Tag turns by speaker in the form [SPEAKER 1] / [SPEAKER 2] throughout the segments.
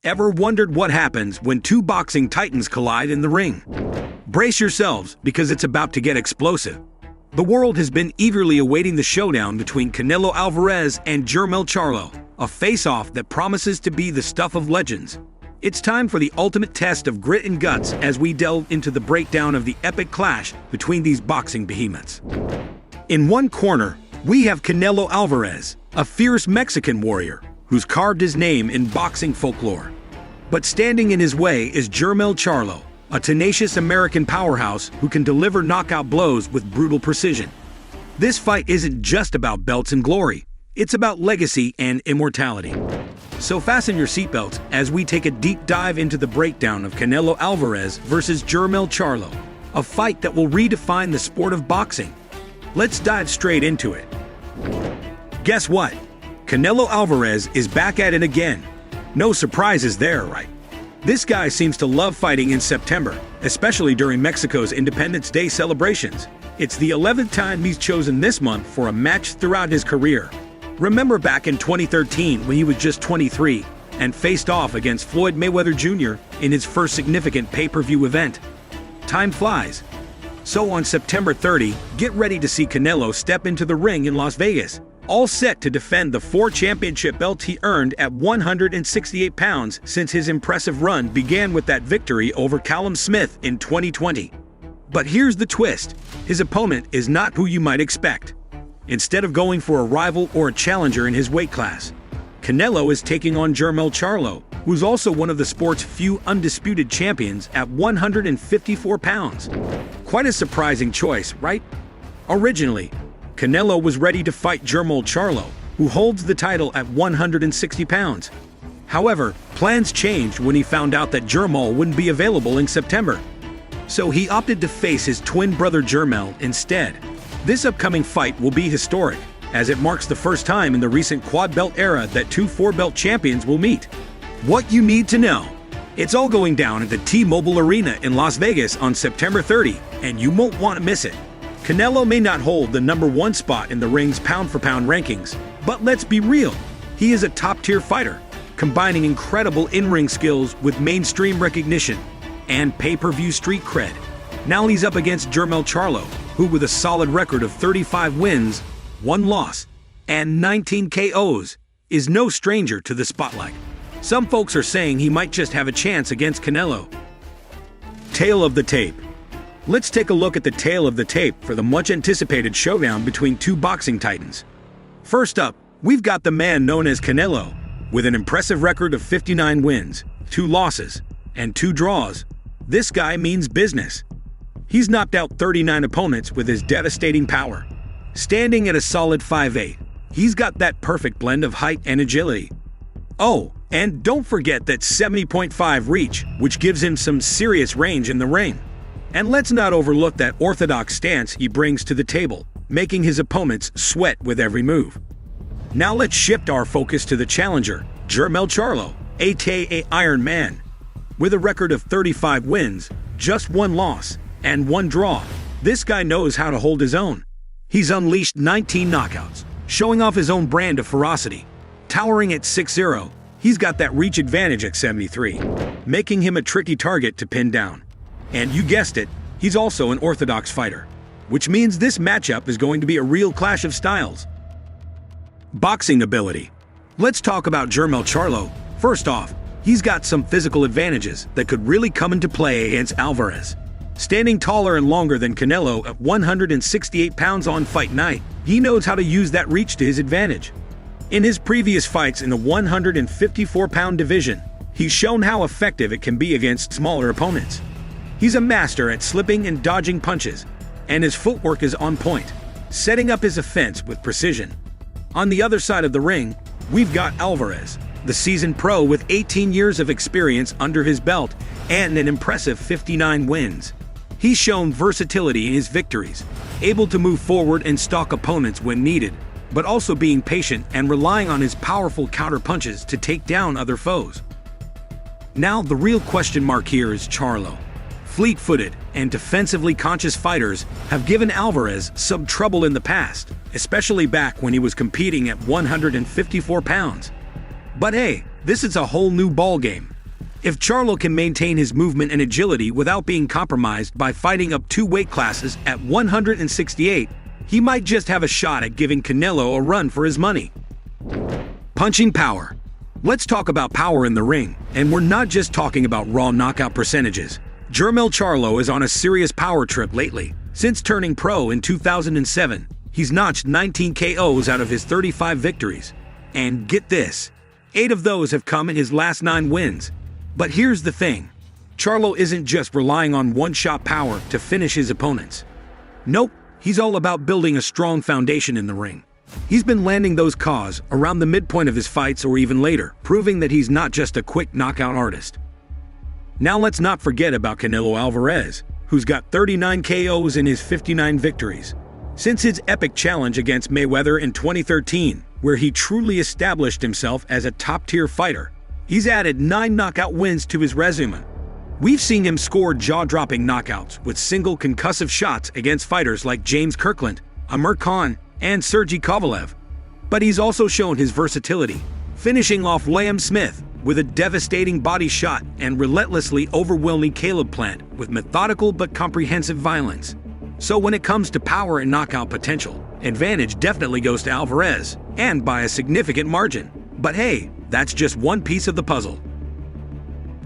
[SPEAKER 1] Ever wondered what happens when two boxing titans collide in the ring? Brace yourselves, because it's about to get explosive. The world has been eagerly awaiting the showdown between Canelo Alvarez and Jermell Charlo, a face-off that promises to be the stuff of legends. It's time for the ultimate test of grit and guts as we delve into the breakdown of the epic clash between these boxing behemoths. In one corner, we have Canelo Alvarez, a fierce Mexican warrior who's carved his name in boxing folklore. But standing in his way is Jermell Charlo, a tenacious American powerhouse who can deliver knockout blows with brutal precision. This fight isn't just about belts and glory, it's about legacy and immortality. So fasten your seatbelts as we take a deep dive into the breakdown of Canelo Alvarez versus Jermell Charlo, a fight that will redefine the sport of boxing. Let's dive straight into it. Guess what? Canelo Alvarez is back at it again. No surprises there, right? This guy seems to love fighting in September, especially during Mexico's Independence Day celebrations. It's the 11th time he's chosen this month for a match throughout his career. Remember back in 2013 when he was just 23 and faced off against Floyd Mayweather Jr. in his first significant pay-per-view event? Time flies. So on September 30, get ready to see Canelo step into the ring in Las Vegas, all set to defend the 4 championship belts he earned at 168 pounds since his impressive run began with that victory over Callum Smith in 2020. But here's the twist. His opponent is not who you might expect. Instead of going for a rival or a challenger in his weight class, Canelo is taking on Jermell Charlo, who's also one of the sport's few undisputed champions at 154 pounds. Quite a surprising choice, right? Originally, Canelo was ready to fight Jermell Charlo, who holds the title at 160 pounds. However, plans changed when he found out that Jermell wouldn't be available in September. So he opted to face his twin brother Jermell instead. This upcoming fight will be historic, as it marks the first time in the recent quad belt era that two 4-belt champions will meet. What you need to know. It's all going down at the T-Mobile Arena in Las Vegas on September 30, and you won't want to miss it. Canelo may not hold the #1 spot in the ring's pound-for-pound rankings, but let's be real, he is a top-tier fighter, combining incredible in-ring skills with mainstream recognition and pay-per-view street cred. Now he's up against Jermell Charlo, who with a solid record of 35 wins, 1 loss, and 19 KOs, is no stranger to the spotlight. Some folks are saying he might just have a chance against Canelo. Tail of the tape. Let's take a look at the tail of the tape for the much-anticipated showdown between two boxing titans. First up, we've got the man known as Canelo, with an impressive record of 59 wins, 2 losses, and 2 draws. This guy means business. He's knocked out 39 opponents with his devastating power. Standing at a solid 5'8", he's got that perfect blend of height and agility. Oh, and don't forget that 70.5 reach, which gives him some serious range in the ring. And let's not overlook that orthodox stance he brings to the table, making his opponents sweat with every move. Now let's shift our focus to the challenger, Jermell Charlo, aka Iron Man. With a record of 35 wins, just 1 loss, and 1 draw, this guy knows how to hold his own. He's unleashed 19 knockouts, showing off his own brand of ferocity. Towering at 6'0", he's got that reach advantage at 73, making him a tricky target to pin down. And you guessed it, he's also an orthodox fighter, which means this matchup is going to be a real clash of styles. Boxing ability. Let's talk about Jermell Charlo. First off, he's got some physical advantages that could really come into play against Alvarez. Standing taller and longer than Canelo at 168 pounds on fight night, he knows how to use that reach to his advantage. In his previous fights in the 154-pound division, he's shown how effective it can be against smaller opponents. He's a master at slipping and dodging punches, and his footwork is on point, setting up his offense with precision. On the other side of the ring, we've got Alvarez, the seasoned pro with 18 years of experience under his belt and an impressive 59 wins. He's shown versatility in his victories, able to move forward and stalk opponents when needed, but also being patient and relying on his powerful counter-punches to take down other foes. Now the real question mark here is Charlo. Fleet-footed and defensively conscious fighters have given Alvarez some trouble in the past, especially back when he was competing at 154 pounds. But hey, This is a whole new ballgame. If Charlo can maintain his movement and agility without being compromised by fighting up 2 weight classes at 168, he might just have a shot at giving Canelo a run for his money. Punching power. Let's talk about power in the ring, and we're not just talking about raw knockout percentages. Jermell Charlo is on a serious power trip lately. Since turning pro in 2007, he's notched 19 KOs out of his 35 victories. And get this, 8 of those have come in his last 9 wins. But here's the thing, Charlo isn't just relying on one-shot power to finish his opponents. Nope, he's all about building a strong foundation in the ring. He's been landing those KOs around the midpoint of his fights or even later, proving that he's not just a quick knockout artist. Now let's not forget about Canelo Alvarez, who's got 39 KOs in his 59 victories. Since his epic challenge against Mayweather in 2013, where he truly established himself as a top-tier fighter, he's added 9 knockout wins to his resume. We've seen him score jaw-dropping knockouts with single concussive shots against fighters like James Kirkland, Amir Khan, and Sergey Kovalev. But he's also shown his versatility, finishing off Liam Smith with a devastating body shot and relentlessly overwhelming Caleb Plant with methodical but comprehensive violence. So when it comes to power and knockout potential, advantage definitely goes to Alvarez, and by a significant margin. But hey, that's just one piece of the puzzle.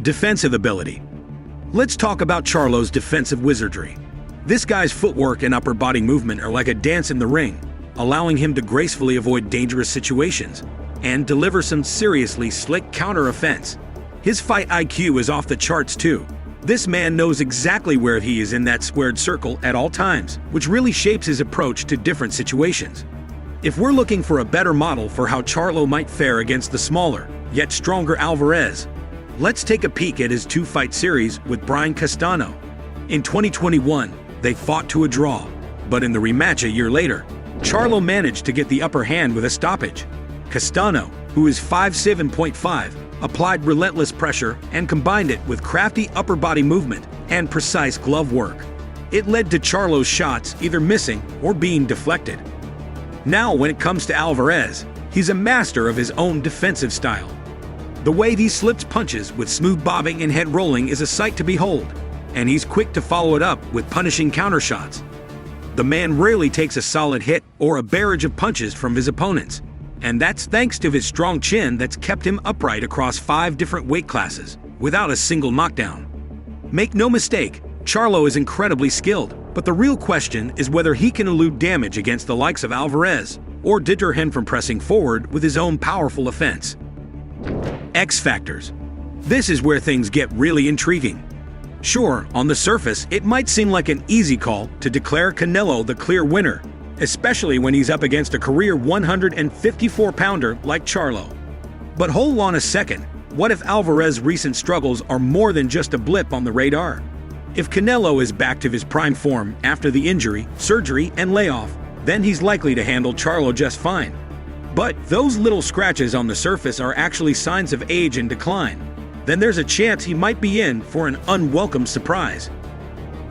[SPEAKER 1] Defensive ability. Let's talk about Charlo's defensive wizardry. This guy's footwork and upper body movement are like a dance in the ring, allowing him to gracefully avoid dangerous situations and deliver some seriously slick counter-offense. His fight IQ is off the charts too. This man knows exactly where he is in that squared circle at all times, which really shapes his approach to different situations. If we're looking for a better model for how Charlo might fare against the smaller, yet stronger Alvarez, let's take a peek at his 2-fight series with Brian Castano. In 2021, they fought to a draw, but in the rematch a year later, Charlo managed to get the upper hand with a stoppage. Castano, who is 5'7.5", applied relentless pressure and combined it with crafty upper body movement and precise glove work. It led to Charlo's shots either missing or being deflected. Now when it comes to Alvarez, he's a master of his own defensive style. The way he slips punches with smooth bobbing and head rolling is a sight to behold, and he's quick to follow it up with punishing counter shots. The man rarely takes a solid hit or a barrage of punches from his opponents, and that's thanks to his strong chin that's kept him upright across 5 different weight classes without a single knockdown. Make no mistake, Charlo is incredibly skilled, but the real question is whether he can elude damage against the likes of Alvarez or deter him from pressing forward with his own powerful offense. X-Factors. This is where things get really intriguing. Sure, on the surface, it might seem like an easy call to declare Canelo the clear winner, especially when he's up against a career 154-pounder like Charlo. But hold on a second, what if Alvarez's recent struggles are more than just a blip on the radar? If Canelo is back to his prime form after the injury, surgery, and layoff, then he's likely to handle Charlo just fine. But those little scratches on the surface are actually signs of age and decline. Then there's a chance he might be in for an unwelcome surprise.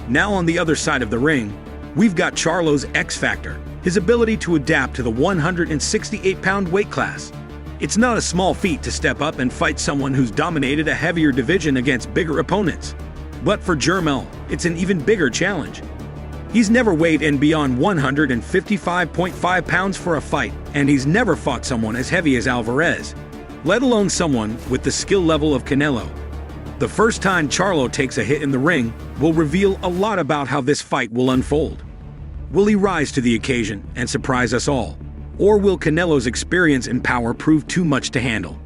[SPEAKER 1] Now on the other side of the ring, we've got Charlo's X factor, his ability to adapt to the 168-pound weight class. It's not a small feat to step up and fight someone who's dominated a heavier division against bigger opponents. But for Jermell, it's an even bigger challenge. He's never weighed in beyond 155.5 pounds for a fight, and he's never fought someone as heavy as Alvarez, let alone someone with the skill level of Canelo. The first time Charlo takes a hit in the ring will reveal a lot about how this fight will unfold. Will he rise to the occasion and surprise us all? Or will Canelo's experience and power prove too much to handle?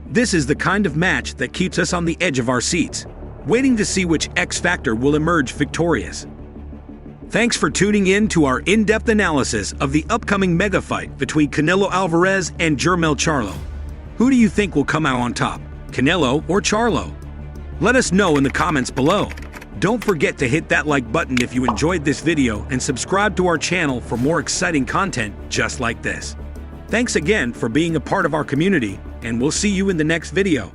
[SPEAKER 1] This is the kind of match that keeps us on the edge of our seats, waiting to see which X Factor will emerge victorious. Thanks for tuning in to our in-depth analysis of the upcoming mega fight between Canelo Alvarez and Jermell Charlo. Who do you think will come out on top, Canelo or Charlo? Let us know in the comments below. Don't forget to hit that like button if you enjoyed this video and subscribe to our channel for more exciting content just like this. Thanks again for being a part of our community, and we'll see you in the next video.